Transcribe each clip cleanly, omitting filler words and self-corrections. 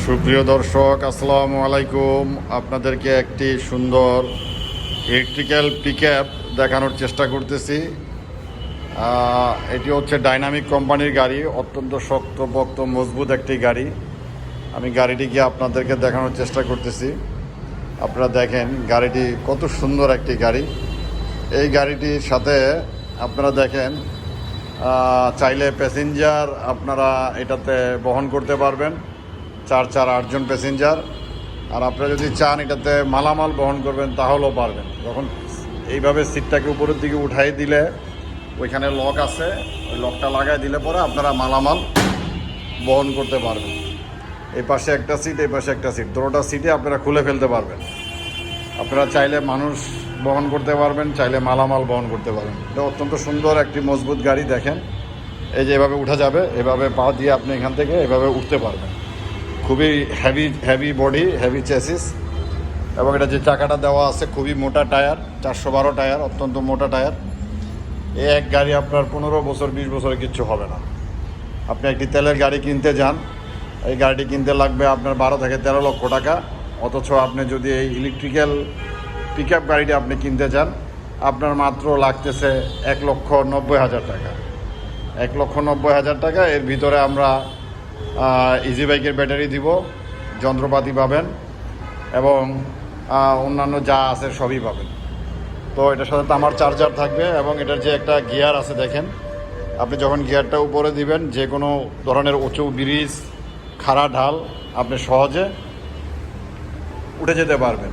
সুপ্রিয় দর্শক, আসসালামু আলাইকুম। আপনাদেরকে একটি সুন্দর ইলেকট্রিক্যাল পিকআপ দেখানোর চেষ্টা করতেছি। এটি হচ্ছে ডাইনামিক কোম্পানির গাড়ি, অত্যন্ত শক্তপোক্ত মজবুত একটি গাড়ি। আমি গাড়িটিকে আপনাদেরকে দেখানোর চেষ্টা করতেছি। আপনারা দেখেন গাড়িটি কত সুন্দর একটি গাড়ি। এই গাড়িটির সাথে আপনারা দেখেন চাইলে প্যাসেঞ্জার আপনারা এটাতে বহন করতে পারবেন, 8 জন প্যাসেঞ্জার। আর আপনারা যদি চান এটাতে মালামাল বহন করবেন তাহলেও পারবেন। যখন এইভাবে সিটটাকে উপরের দিকে উঠাই দিলে ওইখানে লক আছে, ওই লকটা লাগাই দিলে পরে আপনারা মালামাল বহন করতে পারবেন। এই পাশে একটা সিট, এই পাশে একটা সিট, দুটোটা সিটে আপনারা খুলে ফেলতে পারবেন। আপনারা চাইলে মানুষ বহন করতে পারবেন, চাইলে মালামাল বহন করতে পারবেন। এটা অত্যন্ত সুন্দর একটি মজবুত গাড়ি। দেখেন এই যে এভাবে উঠা যাবে, এভাবে পা দিয়ে আপনি এখান থেকে এভাবে উঠতে পারবেন। খুবই হেভি বডি, হেভি চেসিস, এবং এটা যে চাকাটা দেওয়া আছে খুবই মোটা টায়ার, 412 টায়ার, অত্যন্ত মোটা টায়ার। এই এক গাড়ি আপনার 15 বছর 20 বছরে কিচ্ছু হবে না। আপনি একটি তেলের গাড়ি কিনতে যান, এই গাড়িটি কিনতে লাগবে আপনার 12 থেকে 13 লক্ষ টাকা। অথচ আপনি যদি এই ইলেকট্রিক্যাল পিকআপ গাড়িটি আপনি কিনতে চান, আপনার মাত্র লাগতেছে 1,90,000 টাকা। 1,90,000 টাকা। এর ভিতরে আমরা ইজি বাইকের ব্যাটারি দিব, যন্ত্রপাতি পাবেন, এবং অন্যান্য যা আছে সবই পাবেন। তো এটার সাথে আমার চার্জার থাকবে, এবং এটার যে একটা গিয়ার আছে দেখেন, আপনি যখন গিয়ারটা উপরে দিবেন যে কোনো ধরনের উঁচু ব্রিজ, খাড়া ঢাল আপনি সহজে উঠে যেতে পারবেন।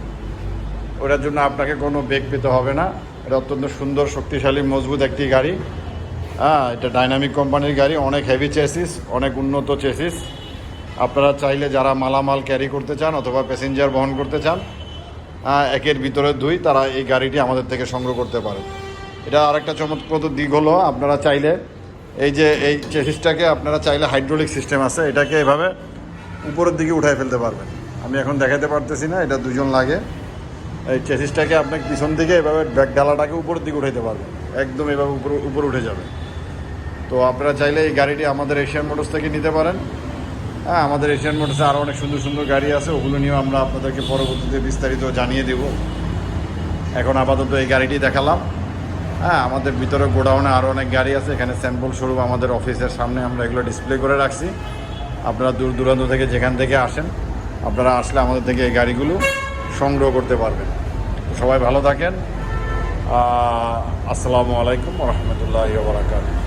ওটার জন্য আপনাকে কোনো বেগ পেতে হবে না। এটা অত্যন্ত সুন্দর, শক্তিশালী, মজবুত একটি গাড়ি। এটা ডাইনামিক কোম্পানির গাড়ি, অনেক হেভি চেসিস, অনেক উন্নত চেসিস। আপনারা চাইলে যারা মালামাল ক্যারি করতে চান অথবা প্যাসেঞ্জার বহন করতে চান, একের ভিতরে 2, তারা এই গাড়িটি আমাদের থেকে সংগ্রহ করতে পারেন। এটা আরেকটা চমৎপ্রদ দিক হলো, আপনারা চাইলে এই যে এই চেসিসটাকে আপনারা চাইলে হাইড্রোলিক সিস্টেম আছে, এটাকে এভাবে উপরের দিকে উঠায় ফেলতে পারবেন। আমি এখন দেখাতে পারতেছি না, এটা 2 জন লাগে। এই চেসিসটাকে আপনাকে পিছন দিকে এভাবে ব্যাক ডালাটাকে উপরের দিকে উঠাইতে পারবেন, একদম এভাবে উপরে উঠে যাবে। তো আপনারা চাইলে এই গাড়িটি আমাদের এশিয়ান মোটরস থেকে নিতে পারেন। আমাদের এশিয়ান মোটরসে আরও অনেক সুন্দর সুন্দর গাড়ি আছে, ওগুলো নিয়েও আমরা আপনাদেরকে পরবর্তীতে বিস্তারিত জানিয়ে দেব। এখন আপাতত এই গাড়িটি দেখালাম। আমাদের ভিতরে গোডাউনে আরও অনেক গাড়ি আছে, এখানে স্যাম্পল স্বরূপ আমাদের অফিসের সামনে আমরা এগুলো ডিসপ্লে করে রাখছি। আপনারা দূর দূরান্ত থেকে যেখান থেকে আসেন, আপনারা আসলে আমাদের থেকে এই গাড়িগুলো সংগ্রহ করতে পারবেন। সবাই ভালো থাকেন। আসসালামু আলাইকুম ওয়া রাহমাতুল্লাহি ওয়া বারাকাতুহু।